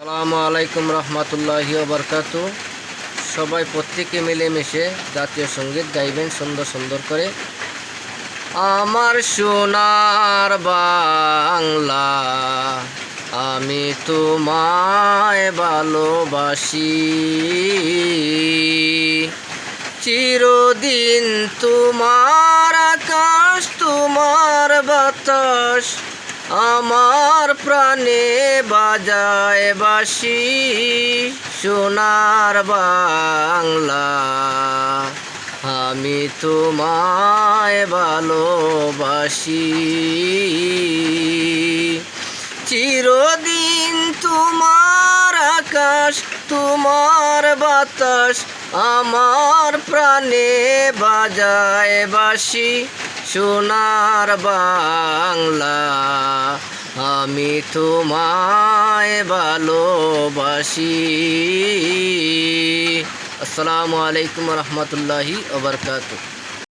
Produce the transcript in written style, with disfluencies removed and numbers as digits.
আসসালামু আলাইকুম রহমতুল্লাহি ওয়া বারাকাতুহু। সবাই প্রত্যেকে মিলেমিশে জাতীয় সঙ্গীত গাইবেন সুন্দর সুন্দর করে। আমার সোনার বাংলা, আমি তোমায় ভালোবাসি, চিরদিন তোমার আকাশ তোমার বাতাস আমার প্রাণে বাজায় বাঁশি। সোনার বাংলা, আমি তোমায় ভালোবাসি, চিরদিন তোমার আকাশ তোমার বাতাস আমার প্রাণে বাজায় বাঁশি। সোনার বাংলা, আমি তোমায় ভালোবাসি। আসসালামু আলাইকুম রহমতুল্লাহি ওয়া বারাকাতুহু।